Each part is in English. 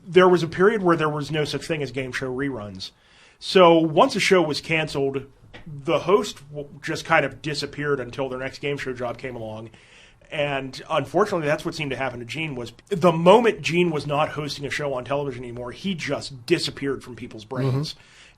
there was a period where there was no such thing as game show reruns. So once a show was canceled, the host just kind of disappeared until their next game show job came along. And unfortunately, that's what seemed to happen to Gene. Was the moment Gene was not hosting a show on television anymore, he just disappeared from people's brains.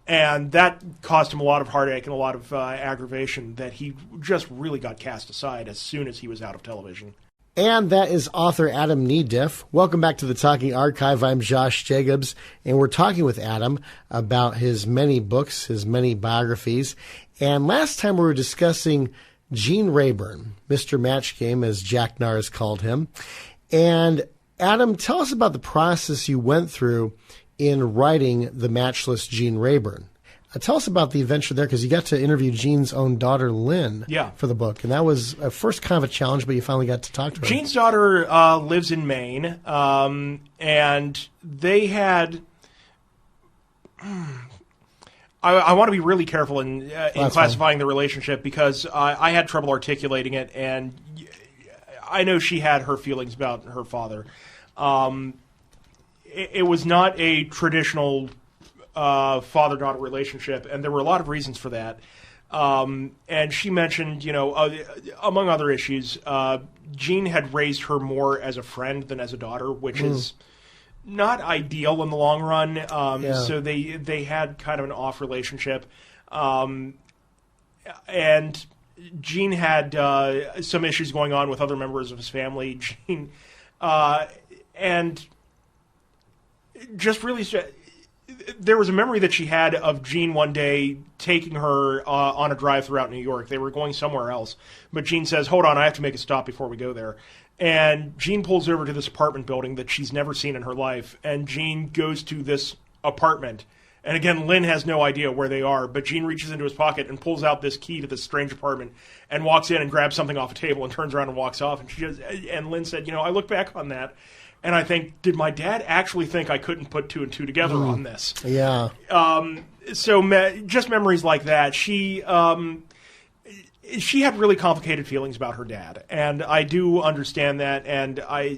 And that caused him a lot of heartache and a lot of aggravation that he just really got cast aside as soon as he was out of television. And that is author Adam Nedeff. Welcome back to the Talking Archive. I'm Josh Jacobs, and we're talking with Adam about his many books, his many biographies. And last time we were discussing Gene Rayburn, Mr. Match Game, as Jack Narrs called him. And Adam, tell us about the process you went through in writing the Matchless Gene Rayburn. Tell us about the adventure there, because you got to interview Gene's own daughter, Lynn, for the book. And that was at first kind of a challenge, but you finally got to talk to her. Gene's daughter lives in Maine, and they had... I want to be really careful in classifying the relationship, because I had trouble articulating it, and I know she had her feelings about her father. It was not a traditional father-daughter relationship, and there were a lot of reasons for that. And she mentioned, among other issues, Gene had raised her more as a friend than as a daughter, which is not ideal in the long run. So they had kind of an off relationship. And Gene had some issues going on with other members of his family. Gene, and just really... There was a memory that she had of Gene one day taking her on a drive throughout New York. They were going somewhere else. But Gene says, hold on, I have to make a stop before we go there. And Gene pulls over to this apartment building that she's never seen in her life. And Gene goes to this apartment. And again, Lynn has no idea where they are. But Gene reaches into his pocket and pulls out this key to this strange apartment and walks in and grabs something off a table and turns around and walks off. And Lynn said, I look back on that, and I think, did my dad actually think I couldn't put two and two together on this? Yeah. So just memories like that. She had really complicated feelings about her dad, and I do understand that. And I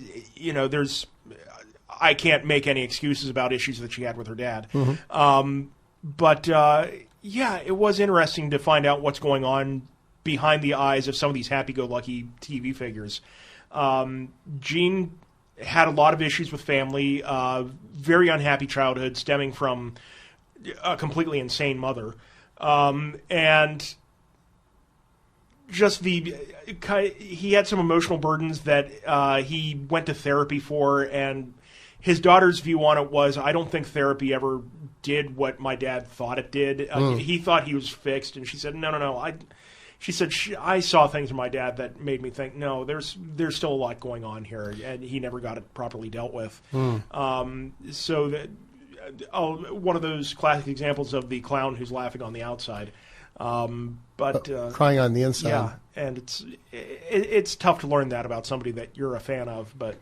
can't make any excuses about issues that she had with her dad. But it was interesting to find out what's going on behind the eyes of some of these happy-go-lucky TV figures. Gene had a lot of issues with family, very unhappy childhood stemming from a completely insane mother. And just he had some emotional burdens that he went to therapy for, and his daughter's view on it was, I don't think therapy ever did what my dad thought it did. He thought he was fixed, and she said, no. She said, I saw things in my dad that made me think, no, there's still a lot going on here, and he never got it properly dealt with. So that one of those classic examples of the clown who's laughing on the outside. But crying on the inside. Yeah, and it's tough to learn that about somebody that you're a fan of, but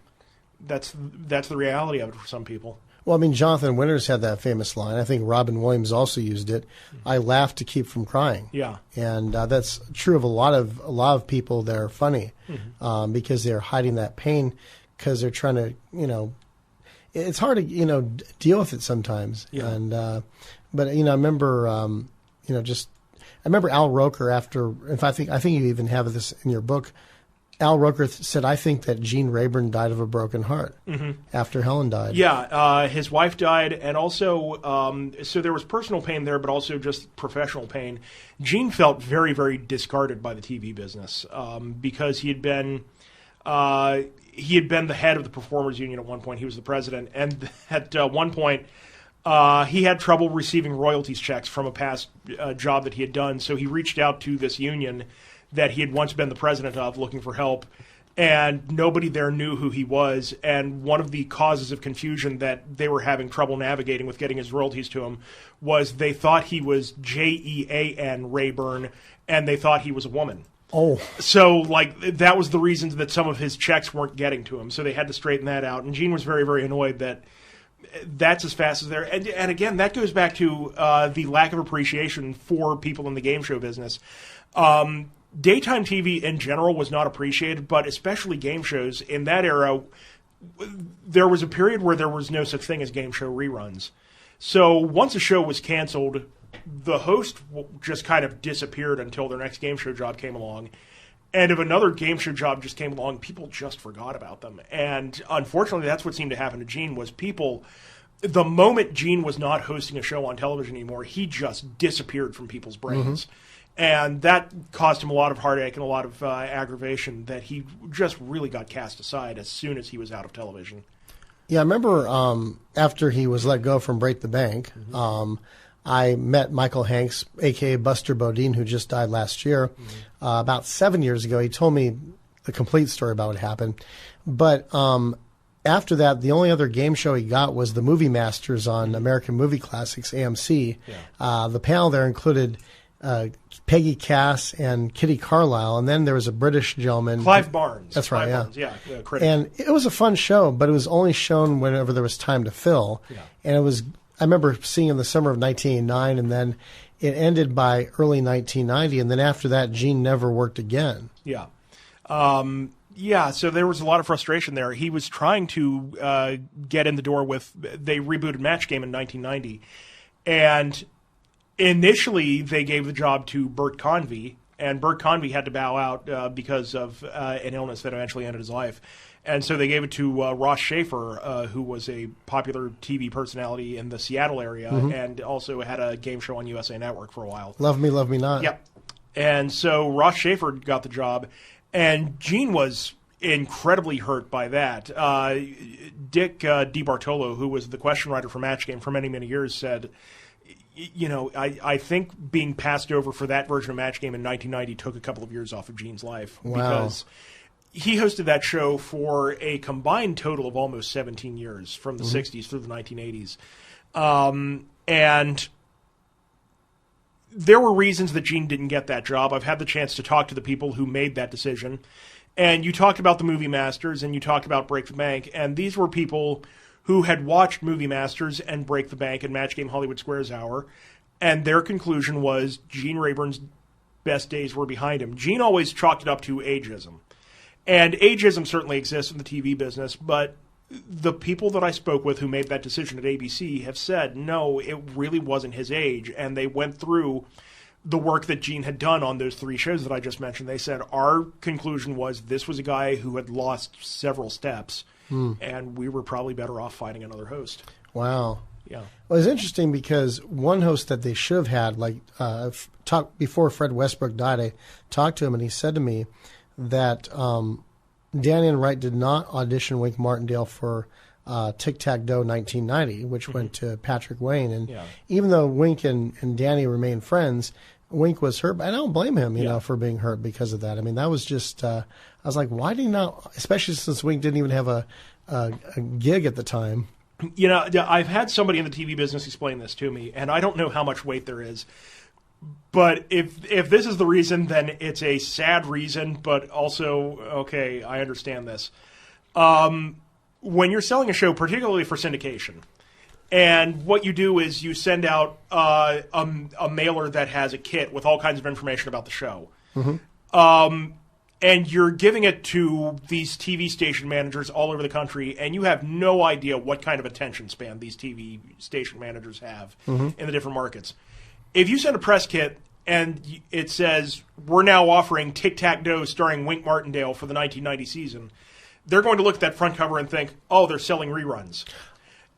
that's the reality of it for some people. Well, I mean, Jonathan Winters had that famous line. I think Robin Williams also used it. I laugh to keep from crying. Yeah, and that's true of a lot of people that are funny, because they're hiding that pain because they're trying to, it's hard to deal with it sometimes. Yeah. And but I remember I remember Al Roker after. In fact, I think you even have this in your book. Al Roker said, I think that Gene Rayburn died of a broken heart after Helen died. Yeah, his wife died, and also, so there was personal pain there, but also just professional pain. Gene felt very, very discarded by the TV business because he had been the head of the Performers Union at one point. He was the president, and at one point, he had trouble receiving royalties checks from a past job that he had done, so he reached out to this union that he had once been the president of, looking for help, and nobody there knew who he was. And one of the causes of confusion that they were having trouble navigating with getting his royalties to him was they thought he was Jean Rayburn, and they thought he was a woman. Oh. So, that was the reason that some of his checks weren't getting to him, so they had to straighten that out. And Gene was very, very annoyed that that's as fast as they're... And again, that goes back to the lack of appreciation for people in the game show business. Daytime TV in general was not appreciated, but especially game shows in that era, there was a period where there was no such thing as game show reruns. So once a show was canceled, the host just kind of disappeared until their next game show job came along. And if another game show job just came along, people just forgot about them. And unfortunately, that's what seemed to happen to Gene, was people, the moment Gene was not hosting a show on television anymore, he just disappeared from people's brains. And that caused him a lot of heartache and a lot of aggravation, that he just really got cast aside as soon as he was out of television. Yeah, I remember after he was let go from Break the Bank, I met Michael Hanks, a.k.a. Buster Bodine, who just died last year. About 7 years ago, he told me the complete story about what happened. But after that, the only other game show he got was the Movie Masters on American Movie Classics, AMC. The panel there included Peggy Cass and Kitty Carlisle, and then there was a British gentleman. Clive Barnes. That's right, Clive yeah. Barnes, critic. And it was a fun show, but it was only shown whenever there was time to fill. And it was, I remember seeing in the summer of 1989, and then it ended by early 1990, and then after that, Gene never worked again. So there was a lot of frustration there. He was trying to get in the door with, they rebooted Match Game in 1990, and initially they gave the job to Bert Convy, and Bert Convy had to bow out because of an illness that eventually ended his life. And so they gave it to Ross Schaefer, who was a popular TV personality in the Seattle area and also had a game show on USA Network for a while. Love Me Not. Yep. And so Ross Schaefer got the job, and Gene was incredibly hurt by that. Dick DiBartolo, who was the question writer for Match Game for many, many years, said, I think being passed over for that version of Match Game in 1990 took a couple of years off of Gene's life. Wow. Because he hosted that show for a combined total of almost 17 years, from the 60s through the 1980s. And there were reasons that Gene didn't get that job. I've had the chance to talk to the people who made that decision. And you talked about the Movie Masters, and you talked about Break the Bank, and these were people who had watched Movie Masters and Break the Bank and Match Game Hollywood Squares Hour, and their conclusion was Gene Rayburn's best days were behind him. Gene always chalked it up to ageism. And ageism certainly exists in the TV business, but the people that I spoke with who made that decision at ABC have said, no, it really wasn't his age, and they went through the work that Gene had done on those three shows that I just mentioned. They said, our conclusion was this was a guy who had lost several steps, and we were probably better off finding another host. Wow. Yeah. Well, it's interesting because one host that they should have had, before Fred Westbrook died, I talked to him, and he said to me that Dan Enright did not audition Wink Martindale for Tic-Tac-Dough 1990, which went to Patrick Wayne. And even though Wink and Danny remained friends, Wink was hurt. I don't blame him, for being hurt because of that. I mean, that was just, I was like, why did he not, especially since Wink didn't even have a gig at the time. I've had somebody in the TV business explain this to me, and I don't know how much weight there is. But if this is the reason, then it's a sad reason, but also, okay, I understand this. When you're selling a show, particularly for syndication, and what you do is you send out a mailer that has a kit with all kinds of information about the show. And you're giving it to these TV station managers all over the country, and you have no idea what kind of attention span these TV station managers have in the different markets. If you send a press kit and it says, we're now offering Tic-Tac-Dough starring Wink Martindale for the 1990 season, they're going to look at that front cover and think, oh, they're selling reruns.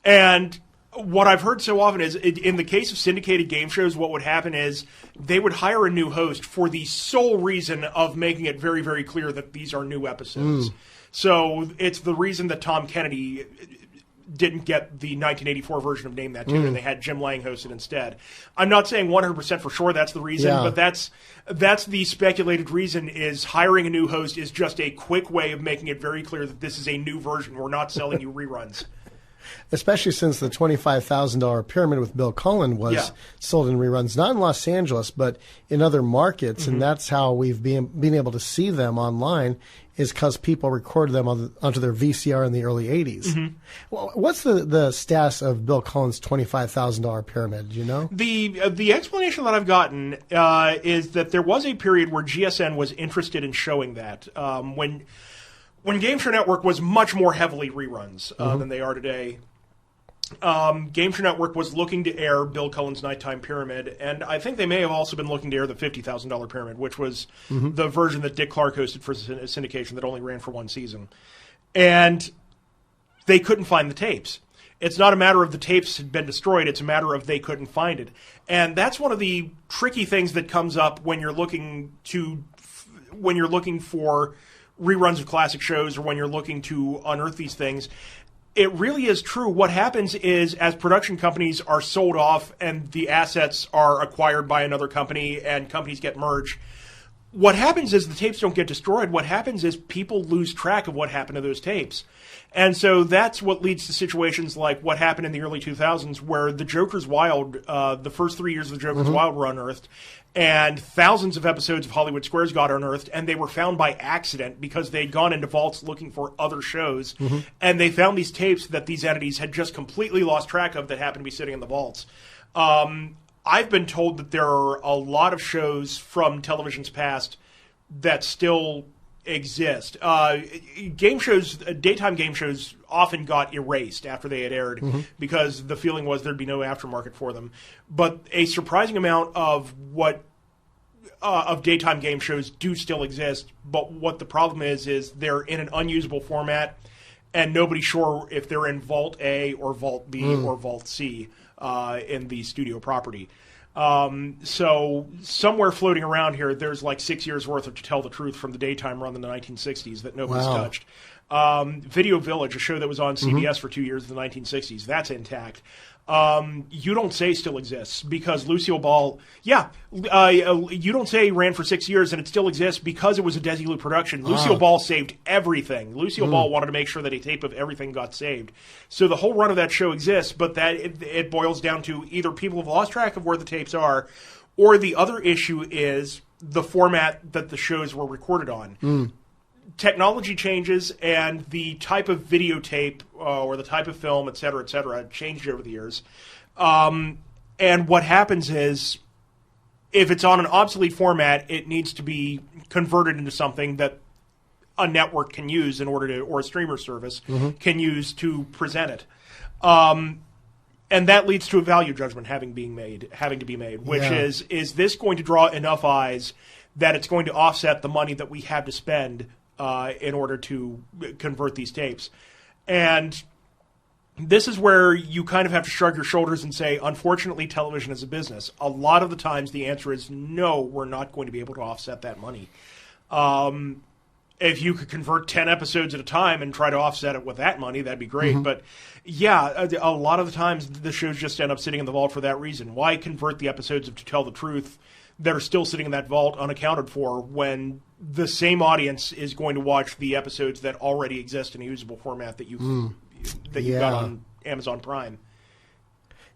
And what I've heard so often is, in the case of syndicated game shows, what would happen is they would hire a new host for the sole reason of making it very, very clear that these are new episodes. So it's the reason that Tom Kennedy didn't get the 1984 version of Name That Tune, and they had Jim Lang host it instead. I'm not saying 100% for sure that's the reason, but that's the speculated reason, is hiring a new host is just a quick way of making it very clear that this is a new version. We're not selling you reruns. Especially since the $25,000 pyramid with Bill Cullen was sold in reruns, not in Los Angeles, but in other markets, and that's how we've been able to see them online, is because people recorded them onto their VCR in the early 80s. Well, what's the status of Bill Cullen's $25,000 pyramid? Do you know? The explanation that I've gotten is that there was a period where GSN was interested in showing that. when Game Show Network was much more heavily reruns than they are today, Game Show Network was looking to air Bill Cullen's Nighttime Pyramid, and I think they may have also been looking to air the $50,000 Pyramid, which was the version that Dick Clark hosted for syndication that only ran for one season. And they couldn't find the tapes. It's not a matter of the tapes had been destroyed, it's a matter of they couldn't find it. And that's one of the tricky things that comes up when you're looking for reruns of classic shows or when you're looking to unearth these things. It really is true. What happens is, as production companies are sold off and the assets are acquired by another company and companies get merged, what happens is the tapes don't get destroyed. What happens is people lose track of what happened to those tapes. And so that's what leads to situations like what happened in the early 2000s where the Joker's Wild, the first 3 years of the Joker's Wild were unearthed, and thousands of episodes of Hollywood Squares got unearthed, and they were found by accident because they'd gone into vaults looking for other shows, and they found these tapes that these entities had just completely lost track of that happened to be sitting in the vaults. I've been told that there are a lot of shows from television's past that still exist. Game shows, daytime game shows, often got erased after they had aired because the feeling was there'd be no aftermarket for them. But a surprising amount of of daytime game shows do still exist. But what the problem is they're in an unusable format, and nobody's sure if they're in Vault A or Vault B or Vault C in the studio property. So somewhere floating around here, there's like 6 years worth of To Tell the Truth from the daytime run in the 1960s that nobody's touched. Video Village, a show that was on CBS for 2 years in the 1960s, that's intact. You Don't Say still exists because Lucille Ball, You Don't Say ran for 6 years and it still exists because it was a Desilu production. Lucille Ball saved everything. Lucille Ball wanted to make sure that a tape of everything got saved. So the whole run of that show exists, but that it boils down to either people have lost track of where the tapes are, or the other issue is the format that the shows were recorded on. Technology changes, and the type of videotape or the type of film, et cetera, changed over the years. And what happens is, if it's on an obsolete format, it needs to be converted into something that a network can use in order to, or a streamer service can use to present it. And that leads to a value judgment having to be made, which is this going to draw enough eyes that it's going to offset the money that we have to spend in order to convert these tapes? And this is where you kind of have to shrug your shoulders and say, unfortunately, television is a business. A lot of the times the answer is no, we're not going to be able to offset that money. If you could convert 10 episodes at a time and try to offset it with that money, that'd be great. But yeah, a lot of the times the shows just end up sitting in the vault for that reason. Why convert the episodes of To Tell the Truth that are still sitting in that vault unaccounted for when the same audience is going to watch the episodes that already exist in a usable format that you've got on Amazon Prime?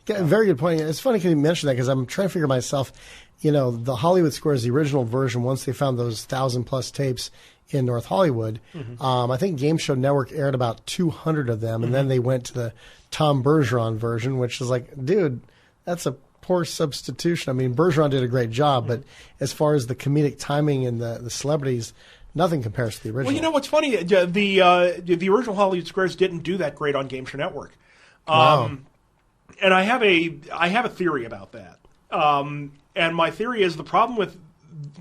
Yeah, very good point. It's funny you mention that because I'm trying to figure myself, the Hollywood Squares, the original version, once they found those 1,000+ tapes in North Hollywood, I think Game Show Network aired about 200 of them, and then they went to the Tom Bergeron version, which is like, dude, that's a poor substitution. I mean, Bergeron did a great job, but as far as the comedic timing and the celebrities, nothing compares to the original. Well, you know what's funny? The original Hollywood Squares didn't do that great on Game Show Network. And I have a theory about that. And my theory is the problem with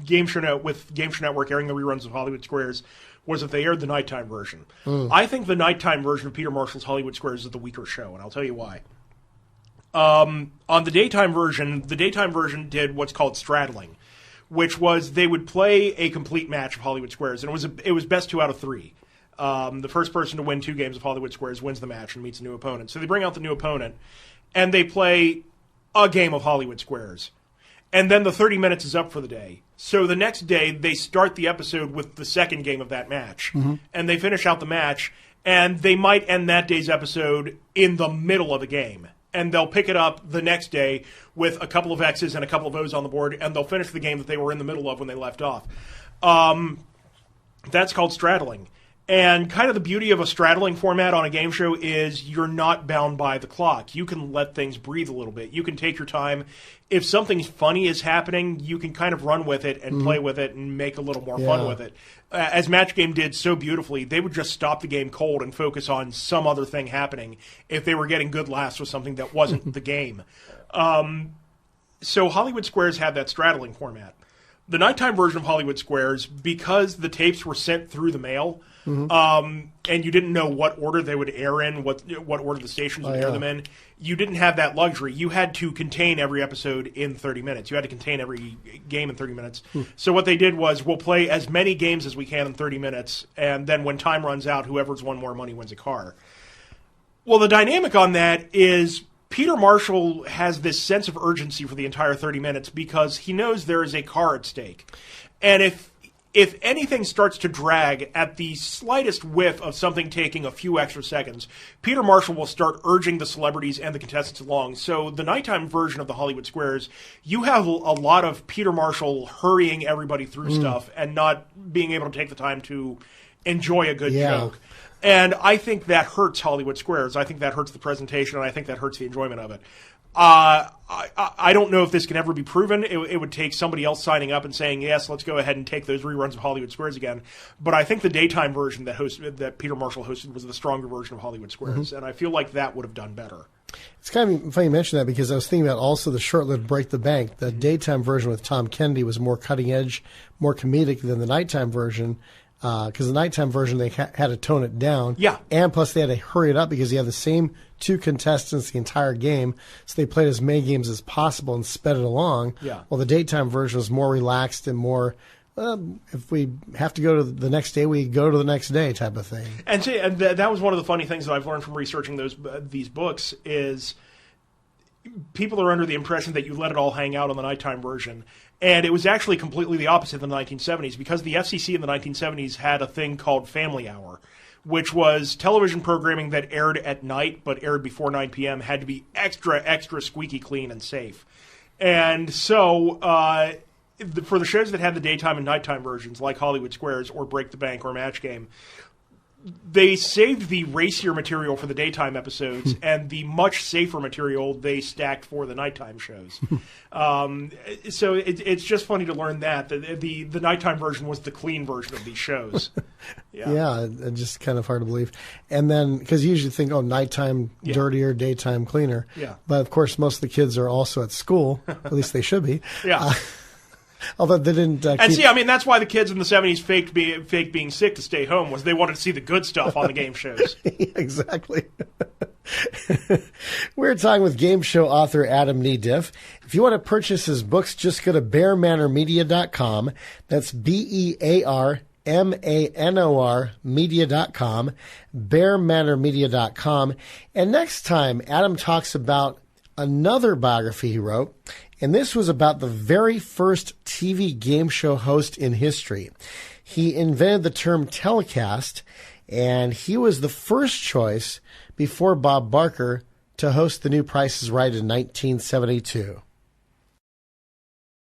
Game Show Network airing the reruns of Hollywood Squares was that they aired the nighttime version. I think the nighttime version of Peter Marshall's Hollywood Squares is the weaker show, and I'll tell you why. On the daytime version did what's called straddling, which was they would play a complete match of Hollywood Squares, and it was best 2 out of 3. The first person to win 2 games of Hollywood Squares wins the match and meets a new opponent. So they bring out the new opponent, and they play a game of Hollywood Squares. And then the 30 minutes is up for the day. So the next day, they start the episode with the second game of that match. And they finish out the match, and they might end that day's episode in the middle of the game. And they'll pick it up the next day with a couple of X's and a couple of O's on the board, and they'll finish the game that they were in the middle of when they left off. That's called straddling. And kind of the beauty of a straddling format on a game show is you're not bound by the clock. You can let things breathe a little bit. You can take your time. If something funny is happening, you can kind of run with it and play with it and make a little more fun with it. As Match Game did so beautifully, they would just stop the game cold and focus on some other thing happening if they were getting good laughs with something that wasn't the game. So Hollywood Squares had that straddling format. The nighttime version of Hollywood Squares, because the tapes were sent through the mail, and you didn't know what order they would air in, what order the stations would air them in, you didn't have that luxury. You had to contain every episode in 30 minutes. You had to contain every game in 30 minutes. So what they did was, we'll play as many games as we can in 30 minutes, and then when time runs out, whoever's won more money wins a car. Well, the dynamic on that is Peter Marshall has this sense of urgency for the entire 30 minutes because he knows there is a car at stake. And if anything starts to drag at the slightest whiff of something taking a few extra seconds, Peter Marshall will start urging the celebrities and the contestants along. So the nighttime version of the Hollywood Squares, you have a lot of Peter Marshall hurrying everybody through stuff and not being able to take the time to enjoy a good joke. And I think that hurts Hollywood Squares. I think that hurts the presentation, and I think that hurts the enjoyment of it. I don't know if this can ever be proven. It would take somebody else signing up and saying, yes, let's go ahead and take those reruns of Hollywood Squares again. But I think the daytime version that Peter Marshall hosted was the stronger version of Hollywood Squares, and I feel like that would have done better. It's kind of funny you mention that because I was thinking about also the short-lived Break the Bank. The daytime version with Tom Kennedy was more cutting-edge, more comedic than the nighttime version. Because the nighttime version, they had to tone it down. Yeah. And plus, they had to hurry it up because you had the same two contestants the entire game. So they played as many games as possible and sped it along. Yeah. Well, the daytime version was more relaxed and more, if we have to go to the next day, we go to the next day type of thing. And see, and that was one of the funny things that I've learned from researching these books is people are under the impression that you let it all hang out on the nighttime version. And it was actually completely the opposite in the 1970s because the FCC in the 1970s had a thing called Family Hour, which was television programming that aired at night but aired before 9 p.m. had to be extra squeaky clean and safe. And so for the shows that had the daytime and nighttime versions, like Hollywood Squares or Break the Bank or Match Game, they saved the racier material for the daytime episodes and the much safer material they stacked for the nighttime shows. So it's just funny to learn that the nighttime version was the clean version of these shows. Yeah, it's just kind of hard to believe. And then, because you usually think, nighttime dirtier, daytime cleaner. Yeah. But of course, most of the kids are also at school. At least they should be. Yeah. Although they didn't. That's why the kids in the 70s faked being sick to stay home, was they wanted to see the good stuff on the game shows. Exactly. We're talking with game show author Adam Nedeff. If you want to purchase his books, just go to bearmanormedia.com. That's BEARMANOR media.com, bearmanormedia.com. And next time, Adam talks about another biography he wrote. And this was about the very first TV game show host in history. He invented the term telecast, and he was the first choice before Bob Barker to host The New Price is Right in 1972.